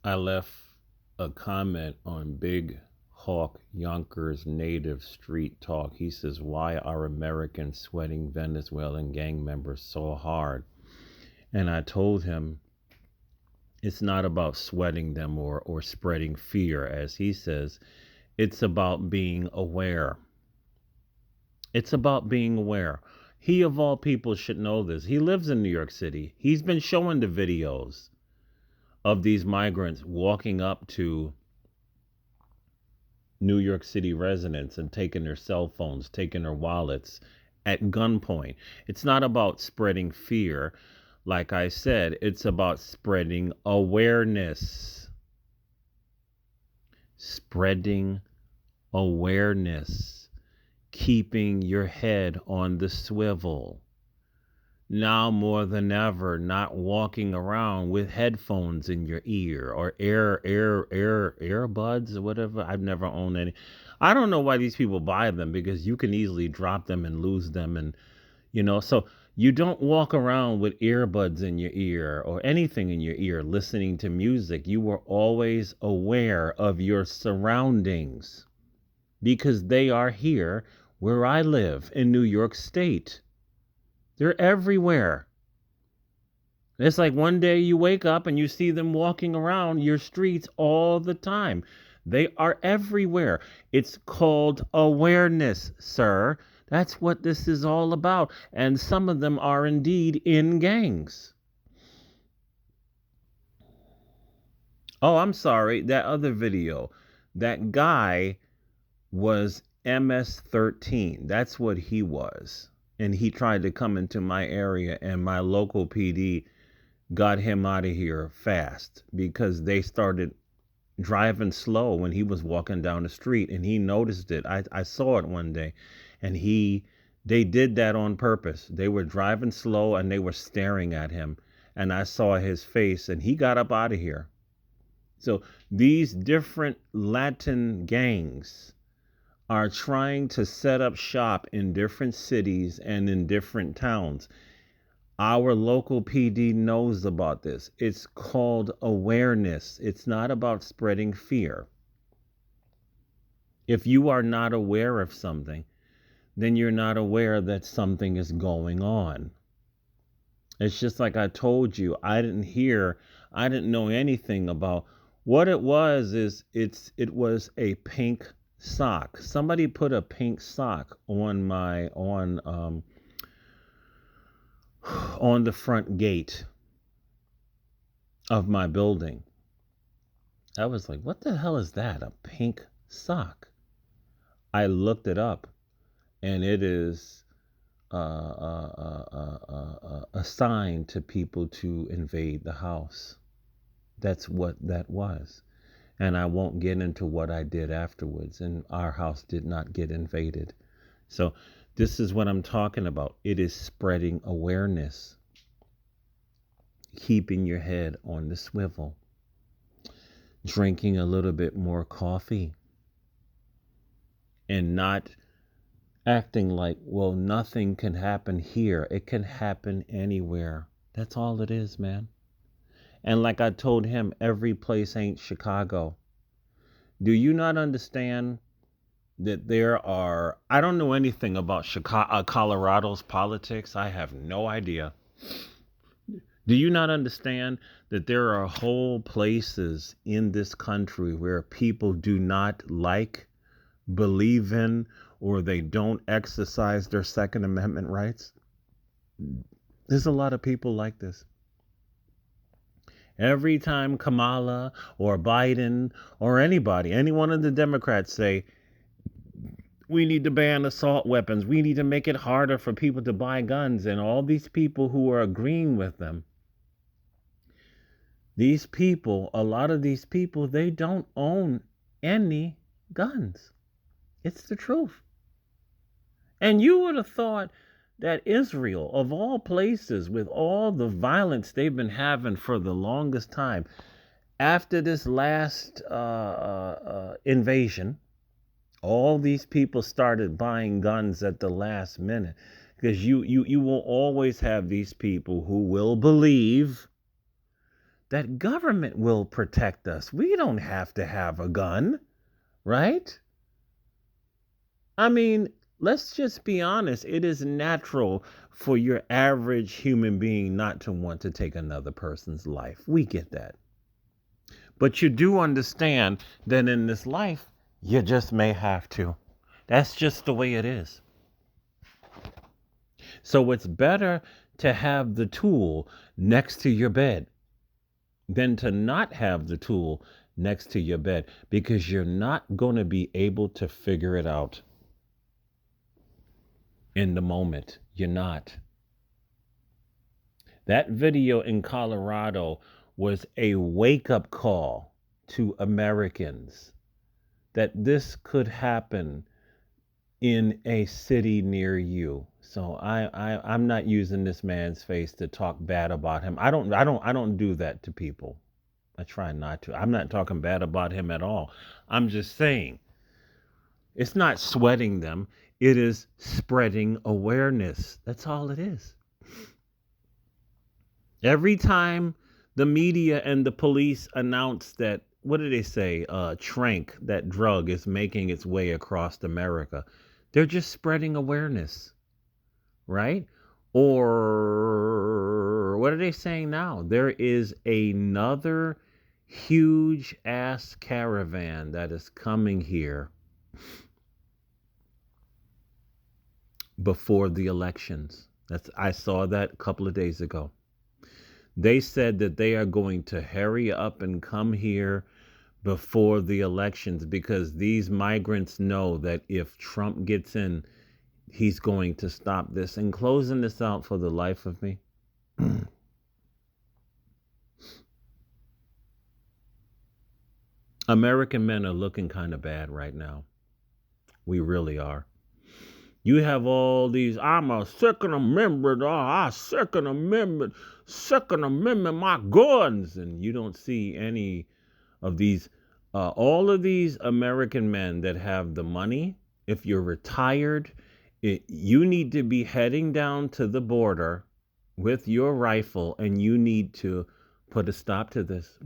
I left a comment on Big Hawk Yonkers native street talk. He says, "Why are Americans sweating Venezuelan gang members so hard?" And I told him it's not about sweating them or spreading fear, as he says. It's about being aware. It's about being aware. He, of all people, should know this. He lives in New York City. He's been showing the videos of these migrants walking up to New York City residents and taking their cell phones, taking their wallets at gunpoint. It's not about spreading fear. Like I said, it's about spreading awareness. Spreading awareness. Keeping your head on the swivel. Now more than ever, not walking around with headphones in your ear or earbuds or whatever. I've never owned any. I don't know why these people buy them, because you can easily drop them and lose them, and so you don't walk around with earbuds in your ear or anything in your ear listening to music. You were always aware of your surroundings, because they are here where I live in New York State. They're everywhere. It's like one day you wake up and you see them walking around your streets all the time. They are everywhere. It's called awareness, sir. That's what this is all about. And some of them are indeed in gangs. Oh, I'm sorry. That other video. That guy was MS-13. That's what he was. And he tried to come into my area, and my local PD got him out of here fast, because they started driving slow when he was walking down the street, and he noticed it. I saw it one day, and they did that on purpose. They were driving slow and they were staring at him, and I saw his face, and he got up out of here. So these different Latin gangs are trying to set up shop in different cities and in different towns. Our local PD knows about this. It's called awareness. It's not about spreading fear. If you are not aware of something, then you're not aware that something is going on. It's just like I told you, I didn't know anything about what it was. It was a pink sock. Somebody put a pink sock on my on the front gate of my building. I was like, what the hell is that? A pink sock. I looked it up, and it is a sign to people to invade the house. That's what that was. And I won't get into what I did afterwards. And our house did not get invaded. So this is what I'm talking about. It is spreading awareness, keeping your head on the swivel, drinking a little bit more coffee, and not acting like, well, nothing can happen here. It can happen anywhere. That's all it is, man. And like I told him, every place ain't Chicago. Do you not understand that there are, I don't know anything about Chicago, Colorado's politics. I have no idea. Do you not understand that there are whole places in this country where people do not like, believe in, or they don't exercise their Second Amendment rights? There's a lot of people like this. Every time Kamala or Biden or anybody, any one of the Democrats say, we need to ban assault weapons, we need to make it harder for people to buy guns, and all these people who are agreeing with them, these people, a lot of these people, they don't own any guns. It's the truth. And you would have thought that Israel, of all places, with all the violence they've been having for the longest time, after this last invasion, all these people started buying guns at the last minute, because you will always have these people who will believe that government will protect us. We don't have to have a gun, right? I mean, let's just be honest. It is natural for your average human being not to want to take another person's life. We get that. But you do understand that in this life, you just may have to. That's just the way it is. So it's better to have the tool next to your bed than to not have the tool next to your bed, because you're not going to be able to figure it out in the moment. You're not. That video in Colorado was a wake up call to Americans that this could happen in a city near you. So I'm not using this man's face to talk bad about him. I don't do that to people. I try not to. I'm not talking bad about him at all. I'm just saying it's not sweating them. It is spreading awareness. That's all it is. Every time the media and the police announce that, what do they say? Trank, that drug, is making its way across America. They're just spreading awareness, right? Or what are they saying now? There is another huge ass caravan that is coming here before the elections. I saw that a couple of days ago. They said that they are going to hurry up and come here before the elections because these migrants know that if Trump gets in, he's going to stop this. And closing this out for the life of me, American men are looking kind of bad right now. We really are. You have all these, I'm a Second Amendment, Second Amendment, my guns. And you don't see any of these, all of these American men that have the money. If you're retired, you need to be heading down to the border with your rifle, and you need to put a stop to this.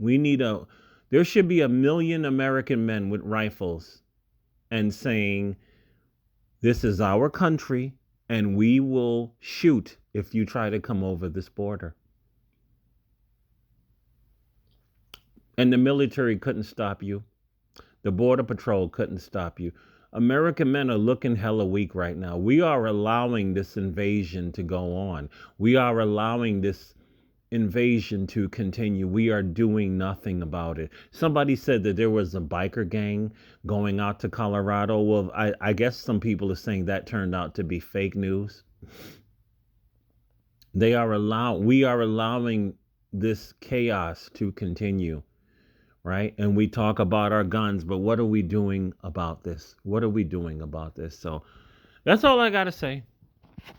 There should be 1 million American men with rifles and saying, this is our country, and we will shoot if you try to come over this border. And the military couldn't stop you. The Border Patrol couldn't stop you. American men are looking hella weak right now. We are allowing this invasion to go on. We are allowing this invasion to continue. We are doing nothing about it. Somebody said that there was a biker gang going out to Colorado. Well, I guess some people are saying that turned out to be fake news. We are allowing this chaos to continue, right? And we talk about our guns, but what are we doing about this? What are we doing about this? So that's all I got to say.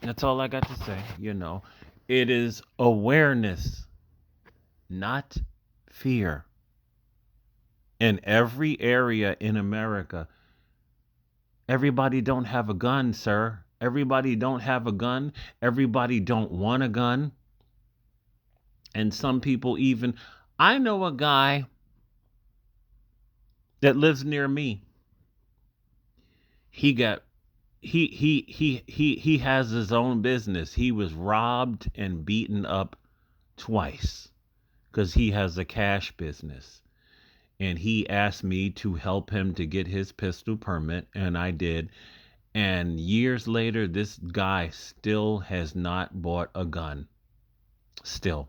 That's all I got to say. It is awareness, not fear. In every area in America, everybody don't have a gun, sir. Everybody don't have a gun. Everybody don't want a gun. And some people even, I know a guy that lives near me. He has his own business. He was robbed and beaten up twice because he has a cash business. And he asked me to help him to get his pistol permit, and I did. And years later, this guy still has not bought a gun. Still.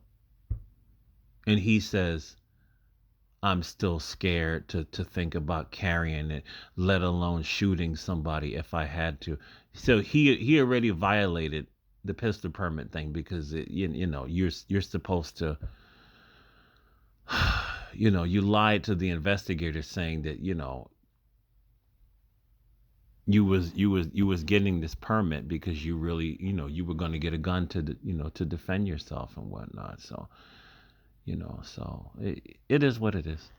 And he says, I'm still scared to think about carrying it, let alone shooting somebody if I had to. So he already violated the pistol permit thing because you're supposed to, you lied to the investigator saying that you was getting this permit because you really you were going to get a gun to to defend yourself and whatnot. So so it is what it is.